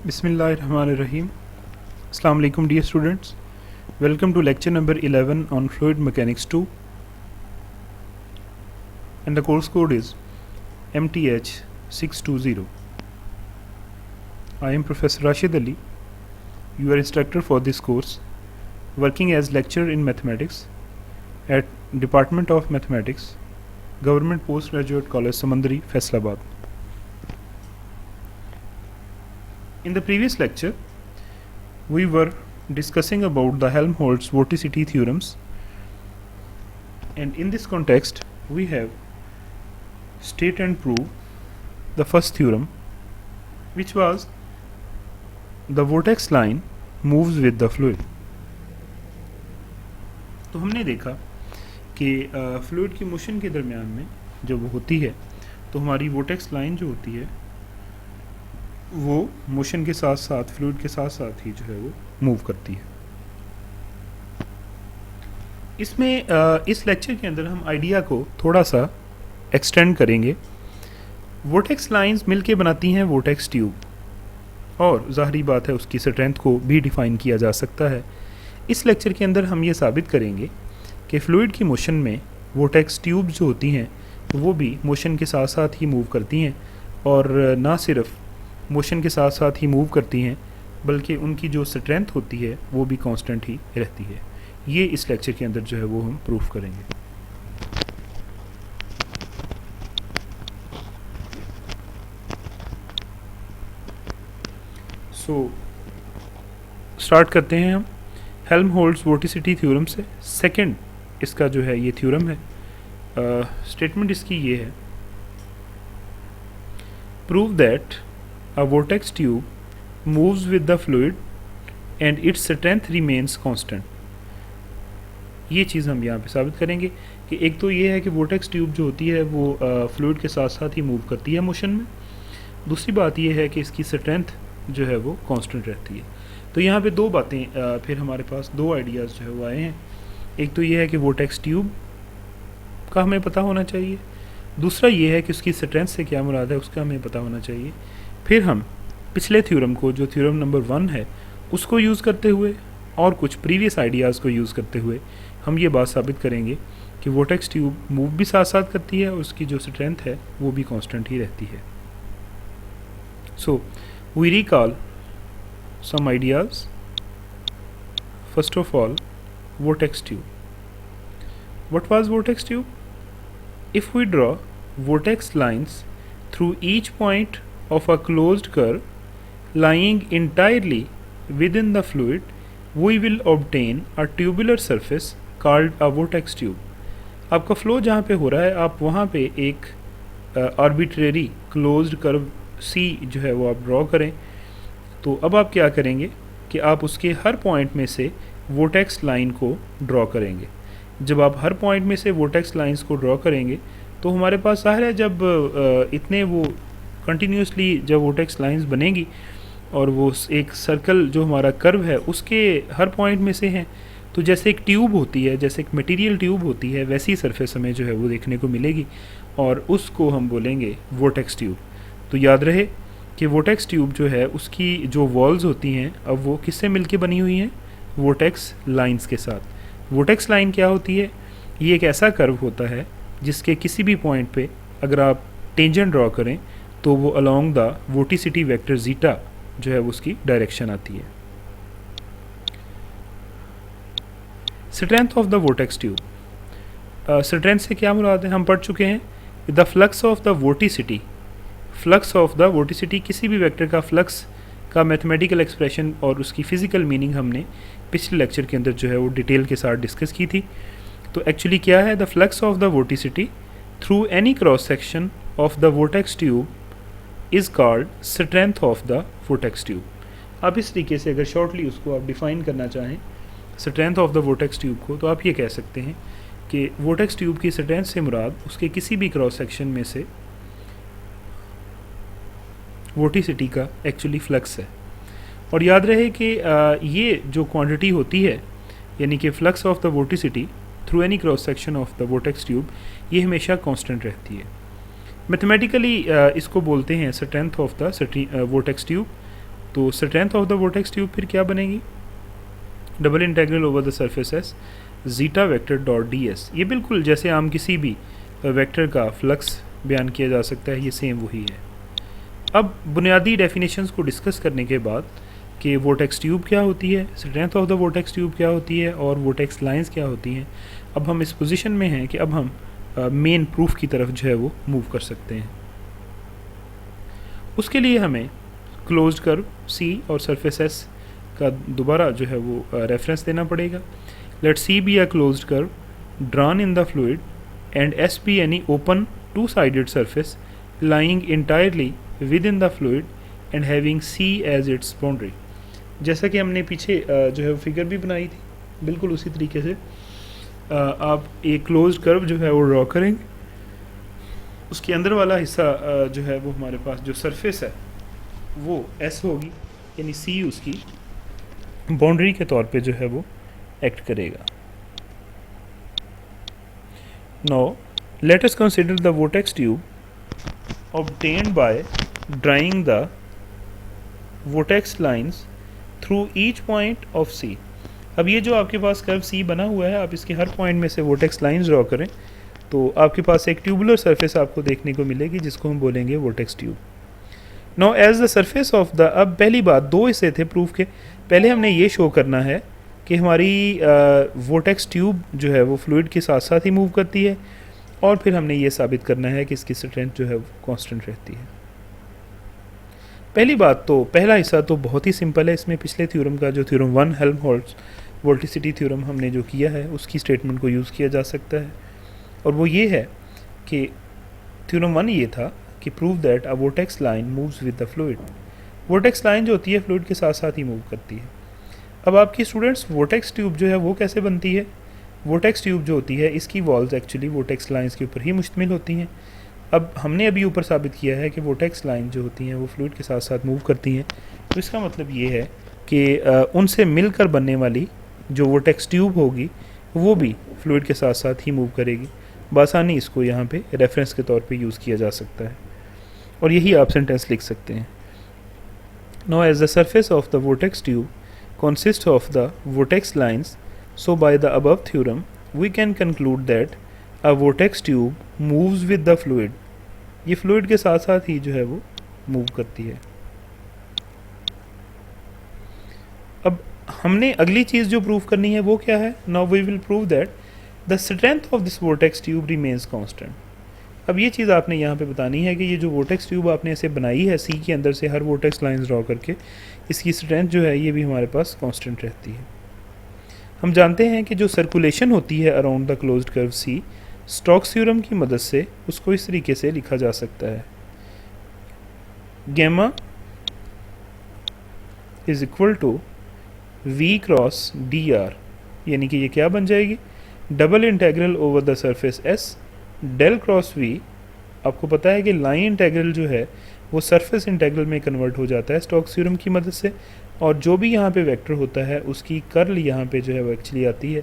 Bismillahirrahmanirrahim. Assalamu alaikum dear students. Welcome to lecture number 11 on Fluid Mechanics 2, and the course code is MTH 620. I am Professor Rashid Ali, your instructor for this course, working as lecturer in mathematics at Department of Mathematics, Government Postgraduate College Samandari, Faisalabad. In the previous lecture, we were discussing about the Helmholtz vorticity theorems, and in this context we have state and prove the first theorem, which was the vortex line moves with the fluid. तो हमने देखा कि fluid की motion के दरमियान में जब होती है तो हमारी वोटेक्स लाइन जो होती है वो मोशन के साथ साथ फ्लूइड के साथ साथ ही जो है वो मूव करती है। इसमें इस लेक्चर के अंदर हम आइडिया को थोड़ा सा एक्सटेंड करेंगे। वोटेक्स लाइंस मिलके बनाती हैं वोटेक्स ट्यूब, और ज़ाहरी बात है उसकी स्ट्रेंथ को भी डिफ़ाइन किया जा सकता है। इस लेक्चर के अंदर हम ये साबित करेंगे कि फ्लूइड की मोशन में वोटेक्स ट्यूब जो होती हैं वो भी मोशन के साथ साथ ही मूव करती हैं, और ना सिर्फ मोशन के साथ साथ ही मूव करती हैं बल्कि उनकी जो स्ट्रेंथ होती है वो भी कांस्टेंट ही रहती है। ये इस लेक्चर के अंदर जो है वो हम प्रूफ करेंगे। स्टार्ट करते हैं हम हेल्महोल्ट्ज़ वोर्टिसिटी थ्योरम से। सेकंड इसका जो है ये थ्योरम है। स्टेटमेंट इसकी ये है, prove that a vortex tube moves with the fluid and its strength remains constant। ये चीज़ हम यहाँ पे साबित करेंगे कि एक तो ये है कि vortex ट्यूब जो होती है वो फ्लूइड के साथ साथ ही मूव करती है मोशन में। दूसरी बात ये है कि इसकी स्ट्रेंथ जो है वो कांस्टेंट रहती है। तो यहाँ पे दो बातें फिर हमारे पास दो आइडियाज़ जो है वो आए हैं। एक तो ये है कि vortex ट्यूब का हमें पता होना चाहिए, दूसरा ये है कि उसकी स्ट्रेंथ से क्या मुराद है उसका हमें पता होना चाहिए। फिर हम पिछले थ्योरम को, जो थ्योरम नंबर 1 है, उसको यूज़ करते हुए और कुछ प्रीवियस आइडियाज़ को यूज़ करते हुए हम ये बात साबित करेंगे कि वोटेक्स ट्यूब मूव भी साथ साथ करती है और उसकी जो स्ट्रेंथ है वो भी कांस्टेंट ही रहती है। So we recall some ideas. First of all, vortex tube. What was vortex tube? If we draw vortex lines through each point of a closed curve lying entirely within the fluid, we will obtain a tubular surface called a vortex tube. आपका flow जहाँ पे हो रहा है आप वहाँ पे एक आर्बिट्रेरी क्लोज्ड कर्व सी जो है वो आप ड्रॉ करें। तो अब आप क्या करेंगे कि आप उसके हर पॉइंट में से वोटेक्स लाइन को ड्रॉ करेंगे। जब आप हर पॉइंट में से वोटेक्स लाइंस को ड्रॉ करेंगे तो हमारे पास ज़ाहिर है जब इतने वो कंटिन्यूसली जब वोटेक्स लाइंस बनेगी और वो एक सर्कल जो हमारा कर्व है उसके हर पॉइंट में से हैं, तो जैसे एक ट्यूब होती है, जैसे एक मटेरियल ट्यूब होती है, वैसी सरफेस हमें जो है वो देखने को मिलेगी और उसको हम बोलेंगे वोटेक्स ट्यूब। तो याद रहे कि वोटेक्स ट्यूब जो है उसकी जो वॉल्स होती हैं अब वो किससे मिलके बनी हुई हैं? वोटेक्स लाइंस के साथ। वोटेक्स लाइन क्या होती है? ये एक ऐसा कर्व होता है जिसके किसी भी पॉइंट पे अगर आप टेंजेंट ड्रॉ करें तो वो along the vorticity vector zeta जो है वो उसकी डायरेक्शन आती है। Strength of the vortex tube. Strength से क्या मुराद है? हम पढ़ चुके हैं the flux of the vorticity. Flux of the vorticity, किसी भी वेक्टर का फ्लक्स का मैथमेटिकल एक्सप्रेशन और उसकी फ़िज़िकल मीनिंग हमने पिछले लेक्चर के अंदर जो है वो डिटेल के साथ डिस्कस की थी। तो एक्चुअली क्या है? The flux of the vorticity through any cross section of the vortex tube is called strength of the vortex tube. आप इस तरीके से अगर शॉर्टली उसको आप डिफ़ाइन करना चाहें strength of the vortex tube को, तो आप ये कह सकते हैं कि वोटेक्स ट्यूब की स्ट्रेंथ से मुराद उसके किसी भी क्रॉस सेक्शन में से वोटिसिटी का एक्चुअली फ्लक्स है। और याद रहे कि ये जो क्वांटिटी होती है यानी कि flux of the vorticity through any cross section of the vortex tube, ये हमेशा कांस्टेंट रहती है। मैथमेटिकली इसको बोलते हैं strength of the vortex tube, तो strength of the vortex tube फिर क्या बनेगी, double integral over the surface S zeta vector dot D S. ये बिल्कुल जैसे हम किसी भी वेक्टर का फ्लक्स बयान किया जा सकता है, ये सेम वही है। अब बुनियादी डेफिनेशंस को डिस्कस करने के बाद कि वोर्टेक्स ट्यूब क्या होती है, strength of the vortex tube क्या होती है और वोर्टेक्स लाइंस क्या होती हैं, अब हम इस पोजीशन में हैं कि अब हम मेन प्रूफ की तरफ जो है वो मूव कर सकते हैं। उसके लिए हमें क्लोज्ड कर्व सी और सरफेस एस का दोबारा जो है वो रेफरेंस देना पड़ेगा। Let C be a closed curve drawn in the fluid and S be any open two sided surface lying entirely within the fluid and having C as its boundary। जैसा कि हमने पीछे जो है वो फिगर भी बनाई थी, बिल्कुल उसी तरीके से आप एक क्लोज्ड कर्व जो है वो ड्रॉ करेंगे। उसके अंदर वाला हिस्सा जो है वो हमारे पास जो सरफेस है वो S होगी, यानी C उसकी बाउंड्री के तौर पे जो है वो एक्ट करेगा। Now let us consider the vortex tube obtained by drawing the vortex lines through each point of C। अब ये जो आपके पास कर्व C बना हुआ है, आप इसके हर पॉइंट में से vortex लाइंस ड्रॉ करें तो आपके पास एक ट्यूबुलर सरफेस आपको देखने को मिलेगी जिसको हम बोलेंगे vortex tube. Now as the surface of the, अब पहली बात दो हिस्से थे प्रूफ के, पहले हमने ये शो करना है कि हमारी vortex ट्यूब जो है वो फ्लूइड के साथ साथ ही मूव करती है, और फिर हमने ये साबित करना है कि इसकी स्ट्रेंथ जो है वो कांस्टेंट रहती है। पहली बात तो पहला हिस्सा तो बहुत ही सिंपल है, इसमें पिछले थ्योरम का जो थ्योरम 1 हेल्महोल्ट्ज़ वोल्टिसिटी थ्योरम हमने जो किया है उसकी स्टेटमेंट को यूज़ किया जा सकता है, और वो ये है कि थ्योरम 1 ये था कि prove that a vortex line moves with the fluid. Vortex line जो होती है फ्लूइड के साथ साथ ही मूव करती है। अब आपकी स्टूडेंट्स वोर्टेक्स ट्यूब जो है वो कैसे बनती है, वोर्टेक्स ट्यूब जो होती है इसकी वॉल्स एक्चुअली वोर्टेक्स लाइंस के ऊपर ही मुश्तमिल होती हैं। अब हमने अभी ऊपर साबित किया है कि वोर्टेक्स लाइन जो होती हैं वो फ्लूइड के साथ साथ मूव करती हैं, तो इसका मतलब ये है कि उनसे मिलकर बनने वाली जो वोर्टेक्स ट्यूब होगी वो भी फ्लूइड के साथ साथ ही मूव करेगी। बासानी इसको यहाँ पे रेफरेंस के तौर पे यूज़ किया जा सकता है, और यही आप सेंटेंस लिख सकते हैं। Now as the surface of the vortex tube consists of the vortex lines, so by the above theorem we can conclude that a vortex tube moves with the fluid। ये फ्लूइड के साथ साथ ही जो है वो मूव करती है। अब हमने अगली चीज़ जो प्रूव करनी है वो क्या है, now we will prove that the strength of this vortex tube remains constant. अब ये चीज़ आपने यहाँ पे बतानी है कि ये जो वोर्टेक्स ट्यूब आपने ऐसे बनाई है सी के अंदर से हर वोर्टेक्स लाइंस ड्रॉ करके, इसकी स्ट्रेंथ जो है ये भी हमारे पास कांस्टेंट रहती है। हम जानते हैं कि जो सर्कुलेशन होती है around the closed curve C, Stokes theorem की मदद से उसको इस तरीके से लिखा जा सकता है, gamma is equal to V cross D R, यानी कि ये क्या बन जाएगी, double integral over the surface S del cross V. आपको पता है कि लाइन इंटेग्रल जो है वो सरफेस इंटेग्रल में कन्वर्ट हो जाता है स्टोक्स थ्योरम की मदद से, और जो भी यहाँ पे वेक्टर होता है उसकी कर्ल यहाँ पे जो है वो एक्चुअली आती है,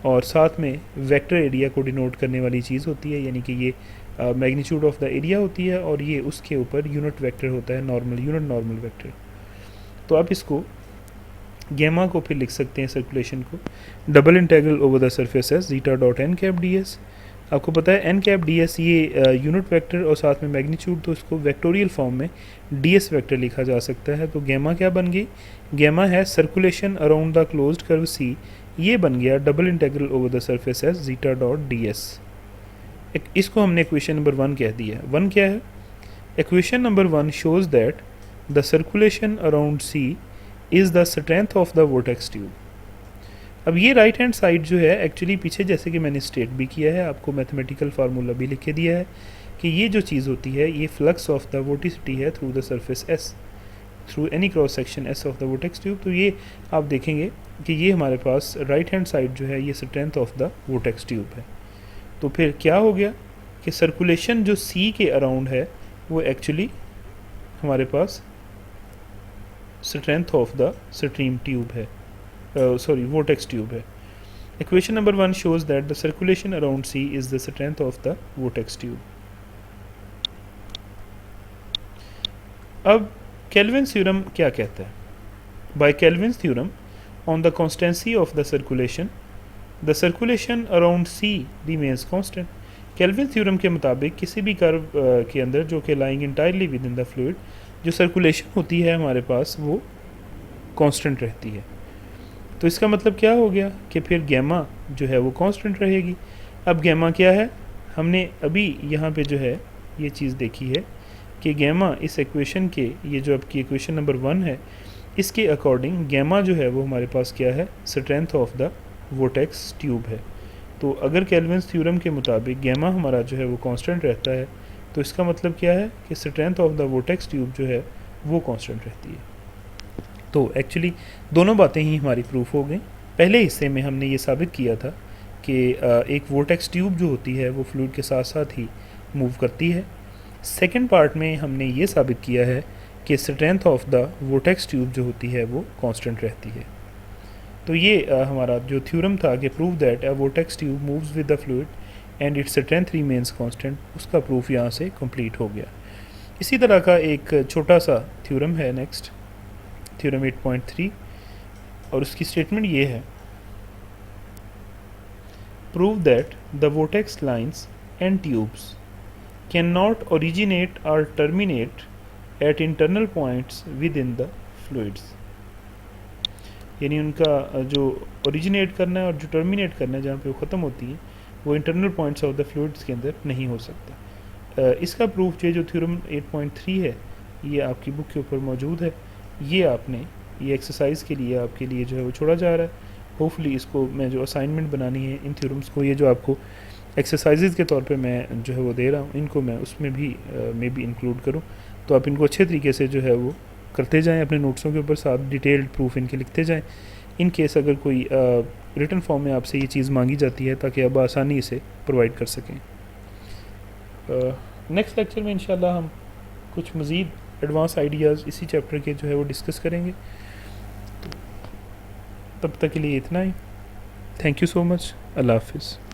और साथ में वेक्टर एरिया को डिनोट करने वाली चीज़ होती है, यानी कि ये मैग्नीट्यूड ऑफ द एरिया होती है, और ये उसके ऊपर यूनिट वेक्टर होता है, नॉर्मल यूनिट नॉर्मल वेक्टर। तो आप इसको गैमा को फिर लिख सकते हैं सर्कुलेशन को double integral over the surface S zeta dot N cap D S. आपको पता है एन कैप डी एस ये यूनिट वेक्टर और साथ में मैग्नीट्यूड, तो इसको वेक्टोरियल फॉर्म में डी एस वेक्टर लिखा जा सकता है। तो गैमा क्या बन गई, गैमा है circulation around the closed curve C, ये बन गया double integral over the surface S zeta dot D S. इसको हमने इक्वेशन नंबर 1 कह दिया। 1 क्या है, equation number 1 shows that the circulation around C is the strength of the vortex tube. अब ये राइट हैंड साइड जो है एक्चुअली पीछे जैसे कि मैंने स्टेट भी किया है, आपको मैथमेटिकल फार्मूला भी लिख के दिया है कि ये जो चीज़ होती है ये फ्लक्स ऑफ द वोर्टिसिटी है through the surface S, through any cross section S of the vortex tube. तो ये आप देखेंगे कि ये हमारे पास राइट हैंड साइड जो है ये strength of the vortex tube है। तो फिर क्या हो गया कि सर्कुलेशन जो सी के अराउंड है वो एक्चुअली हमारे पास strength of the stream tube है, vortex tube है। Equation number 1 shows that the circulation around C is the strength of the vortex tube। अब केल्विन्स थ्योरम क्या कहता है? By Kelvin's theorem on the constancy of the circulation around C remains constant. Kelvin theorem के मुताबिक किसी भी curve के अंदर जो कि lying entirely within the fluid, जो सर्कुलेशन होती है हमारे पास वो कांस्टेंट रहती है। तो इसका मतलब क्या हो गया कि फिर गैमा जो है वो कांस्टेंट रहेगी। अब गैमा क्या है? हमने अभी यहाँ पे जो है ये चीज़ देखी है कि गैमा इस इक्वेशन के, ये जो आपकी इक्वेशन नंबर 1 है, इसके अकॉर्डिंग गैमा जो है वो हमारे पास क्या है? Strength of the vortex tube है। तो अगर केल्विन्स थ्योरम के मुताबिक गैमा हमारा जो है वो कांस्टेंट रहता है, तो इसका मतलब क्या है कि strength of the vortex tube जो है वो कांस्टेंट रहती है। तो एक्चुअली दोनों बातें ही हमारी प्रूफ हो गई। पहले हिस्से में हमने ये साबित किया था कि एक वोर्टेक्स ट्यूब जो होती है वो फ्लूइड के साथ साथ ही मूव करती है। सेकेंड पार्ट में हमने ये साबित किया है कि strength of the vortex tube जो होती है वो कांस्टेंट रहती है। तो ये हमारा जो थ्योरम था कि prove that a vortex tube moves with the fluid and its strength remains constant, उसका प्रूफ यहाँ से कंप्लीट हो गया। इसी तरह का एक छोटा सा थ्योरम है नेक्स्ट, थ्योरम 8.3, और उसकी स्टेटमेंट ये है, prove that the vortex lines and tubes can not originate और terminate at internal points within the fluids. यानी उनका जो ओरिजिनेट करना है और जो टर्मिनेट करना है, जहाँ पे वो ख़त्म होती है, वो internal points of the fluids के अंदर नहीं हो सकता। इसका प्रूफ जो थ्योरम 8.3 है ये आपकी बुक के ऊपर मौजूद है। ये आपने ये एक्सरसाइज के लिए आपके लिए जो है वो छोड़ा जा रहा है। होपफुली इसको मैं जो असाइनमेंट बनानी है इन थ्योरम्स को, ये जो आपको एक्सरसाइजेज के तौर पे मैं जो है वो दे रहा हूँ, इनको मैं उसमें भी इंक्लूड करूँ, तो आप इनको अच्छे तरीके से जो है वो करते जाएं, अपने नोट्सों के ऊपर साथ डिटेल्ड प्रूफ इनके लिखते जाएं। इन केस अगर कोई रिटन फॉर्म में आपसे ये चीज़ मांगी जाती है ताकि आप आसानी से प्रोवाइड कर सकें। नेक्स्ट लेक्चर में इंशाल्लाह हम कुछ मज़ीद एडवांस आइडियाज़ इसी चैप्टर के जो है वो डिस्कस करेंगे। तो तब तक के लिए इतना ही। Thank you so much. Allah हाफिज़।